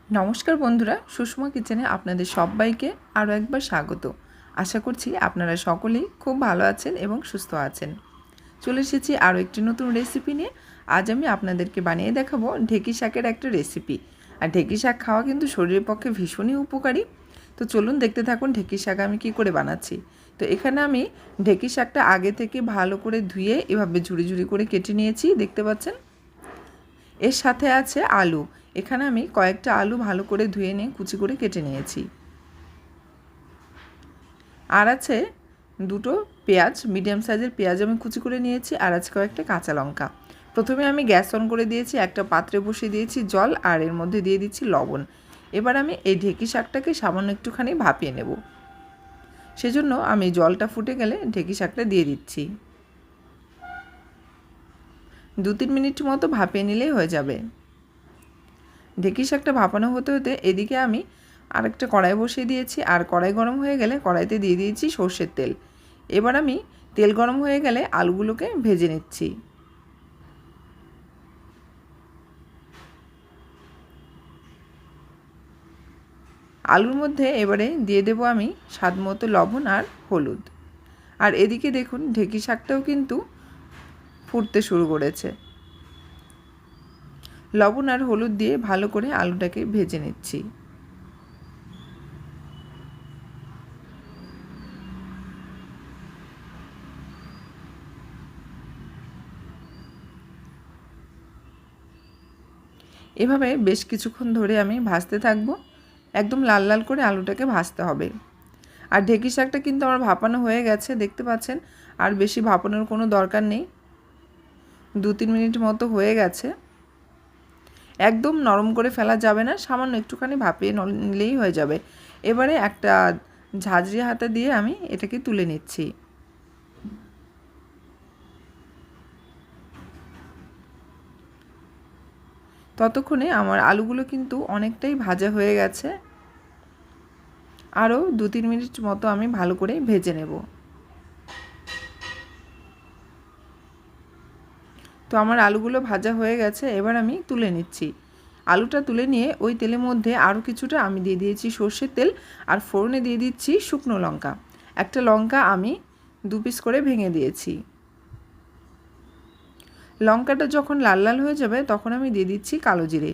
নমস্কার বন্ধুরা, সুষমা কিচেনে আপনাদের সবাইকে আরও একবার স্বাগত। আশা করছি আপনারা সকলেই খুব ভালো আছেন এবং সুস্থ আছেন। চলে এসেছি আরও একটি নতুন রেসিপি নিয়ে। আজ আমি আপনাদেরকে বানিয়ে দেখাবো ঢেঁকি শাকের একটা রেসিপি। আর ঢেঁকি শাক খাওয়া কিন্তু শরীরের পক্ষে ভীষণই উপকারী। তো চলুন দেখতে থাকুন ঢেঁকি শাক আমি কী করে বানাচ্ছি। তো এখানে আমি ঢেঁকি শাকটা আগে থেকে ভালো করে ধুয়ে এভাবে ঝুড়ি ঝুড়ি করে কেটে নিয়েছি, দেখতে পাচ্ছেন। এর সাথে আছে আলু। এখানে আমি কয়েকটা আলু ভালো করে ধুয়ে নিয়ে কুচি করে কেটে নিয়েছি। আর আছে দুটো পেঁয়াজ, মিডিয়াম সাইজের পেঁয়াজ আমি কুচি করে নিয়েছি। আর আছে কয়েকটা কাঁচা লঙ্কা। প্রথমে আমি গ্যাস অন করে দিয়েছি, একটা পাত্রে বসিয়ে দিয়েছি জল, আর এর মধ্যে দিয়ে দিচ্ছি লবণ। এবার আমি এই ঢেঁকি শাকটাকে সামান্য একটুখানি ভাপিয়ে নেব। সেজন্য আমি জলটা ফুটে গেলে ঢেঁকি শাকটা দিয়ে দিচ্ছি। 2-3 মিনিট মতো ভাপিয়ে নিলেই হয়ে যাবে। ঢেঁকি শাকটা ভাপানো হতে হতে এদিকে আমি আরেকটা কড়াই বসিয়ে দিয়েছি। আর কড়াই গরম হয়ে গেলে কড়াইতে দিয়ে দিয়েছি সর্ষের তেল। এবার আমি তেল গরম হয়ে গেলে আলুগুলোকে ভেজে নিচ্ছি। আলুর মধ্যে এবারে দিয়ে দেবো আমি স্বাদ মতো লবণ আর হলুদ। আর এদিকে দেখুন ঢেঁকি শাকটাও কিন্তু ফুটতে শুরু করেছে। লবণ আর হলুদ দিয়ে ভালো করে আলুটাকে ভেজে নিচ্ছি। এভাবে বেশ কিছুক্ষণ ধরে আমি ভাজতে থাকবো। একদম লাল লাল করে আলুটাকে ভাজতে হবে। আর ঢেঁকি শাকটা কিন্তু আমার ভাপানো হয়ে গেছে, দেখতে পাচ্ছেন। আর বেশি ভাপানোর কোনো দরকার নেই, 2-3 মিনিট মতো হয়ে গেছে। একদম নরম করে ফেলা যাবে না, সামান্য একটুখানি ভাপিয়ে নিলেই হয়ে যাবে। এবারে একটা ঝাঁঝরি হাতা দিয়ে আমি এটাকে তুলে নিচ্ছি। ততক্ষণে আমার আলুগুলো কিন্তু অনেকটাই ভাজা হয়ে গেছে। আরও 2-3 মিনিট মতো আমি ভালো করে ভেজে নেব। তো আমার আলুগুলো ভাজা হয়ে গেছে, এবার আমি তুলে নিচ্ছি। আলুটা তুলে নিয়ে ওই তেলের মধ্যে আরও কিছুটা আমি দিয়ে দিয়েছি সর্ষের তেল। আর ফোড়নে দিয়ে দিচ্ছি শুকনো লঙ্কা। একটা লঙ্কা আমি 2 পিস করে ভেঙে দিয়েছি। লঙ্কাটা যখন লাল লাল হয়ে যাবে তখন আমি দিয়ে দিচ্ছি কালো জিরে।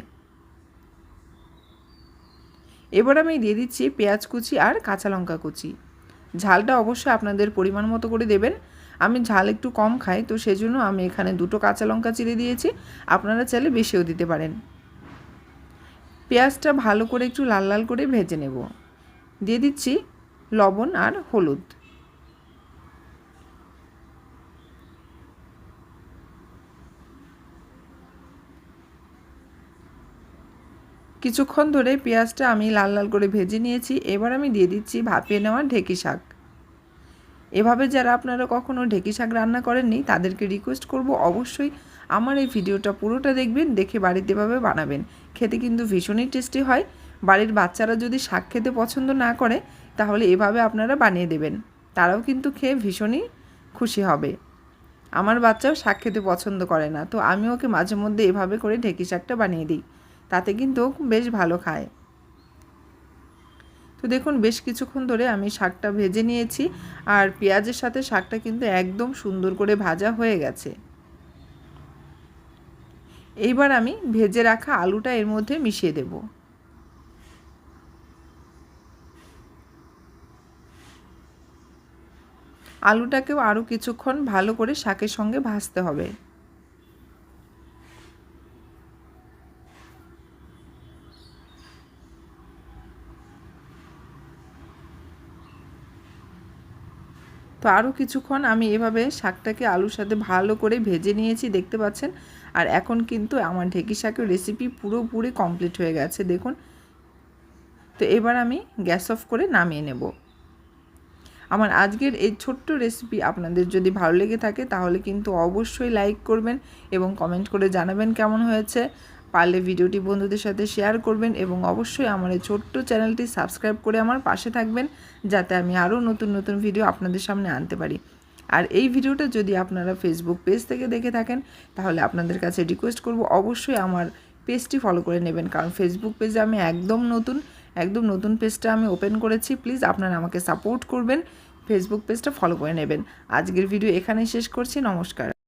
এবার আমি দিয়ে দিচ্ছি পেঁয়াজ কুচি আর কাঁচা লঙ্কা কুচি। ঝালটা অবশ্যই আপনাদের পরিমাণ মতো করে দেবেন। আমি ঝাল একটু কম খাই, তো সেজন্য আমি এখানে 2টো কাঁচা লঙ্কা চিড়ে দিয়েছি। আপনারা চাইলে বেশিও দিতে পারেন। পেঁয়াজটা ভালো করে একটু লাল লাল করে ভেজে নেব। দিয়ে দিচ্ছি লবণ আর হলুদ। কিছুক্ষণ ধরে পেঁয়াজটা আমি লাল লাল করে ভেজে নিয়েছি। এবার আমি দিয়ে দিচ্ছি ভাপিয়ে নেওয়া ঢেঁকি শাক। এভাবে যারা আপনারা কখনো ঢেঁকি শাক রান্না করেননি তাদেরকে রিকোয়েস্ট করব অবশ্যই আমার এই ভিডিওটা পুরোটা দেখবেন, দেখে বাড়িতে এভাবে বানাবেন। খেতে কিন্তু ভীষণই টেস্টি হয়। বাড়ির বাচ্চারা যদি শাক খেতে পছন্দ না করে তাহলে এভাবে আপনারা বানিয়ে দেবেন, তারাও কিন্তু খেয়ে ভীষণই খুশি হবে। আমার বাচ্চাও শাক খেতে পছন্দ করে না, তো আমি ওকে মাঝে মধ্যে এভাবে করে ঢেঁকি শাকটা বানিয়ে দিই, তাতে কিন্তু বেশ ভালো খায়। তো দেখুন বেশ কিছুক্ষণ ধরে আমি শাকটা ভেজে নিয়েছি। আর পেঁয়াজের সাথে শাকটা কিন্তু একদম সুন্দর করে ভাজা হয়ে গেছে। এইবার আমি ভেজে রাখা আলুটা এর মধ্যে মিশিয়ে দেব। আলুটাকেও আরও কিছুক্ষণ ভালো করে শাকের সঙ্গে ভাজতে হবে। তো আরও কিছুক্ষণ আমি এভাবে শাকটাকে আলুর সাথে ভালো করে ভেজে নিয়েছি, দেখতে পাচ্ছেন। আর এখন কিন্তু আমার ঢেঁকি শাকের রেসিপি পুরোপুরি কমপ্লিট হয়ে গেছে, দেখুন। তো এবার আমি গ্যাস অফ করে নামিয়ে নেব। আমার আজকের এই ছোট্ট রেসিপি আপনাদের যদি ভালো লেগে থাকে তাহলে কিন্তু অবশ্যই লাইক করবেন এবং কমেন্ট করে জানাবেন কেমন হয়েছে। পারলে ভিডিওটি বন্ধুদের সাথে শেয়ার করবেন এবং অবশ্যই আমার এই ছোট্ট চ্যানেলটি সাবস্ক্রাইব করে আমার পাশে থাকবেন, যাতে আমি আরও নতুন নতুন ভিডিও আপনাদের সামনে আনতে পারি। আর এই ভিডিওটা যদি আপনারা ফেসবুক পেজ থেকে দেখে থাকেন তাহলে আপনাদের কাছে রিকোয়েস্ট করব অবশ্যই আমার পেজটি ফলো করে নেবেন, কারণ ফেসবুক পেজে আমি একদম নতুন পেজটা আমি ওপেন করেছি। প্লিজ আপনারা আমাকে সাপোর্ট করবেন, ফেসবুক পেজটা ফলো করে নেবেন। আজকের ভিডিও এখানেই শেষ করছি। নমস্কার।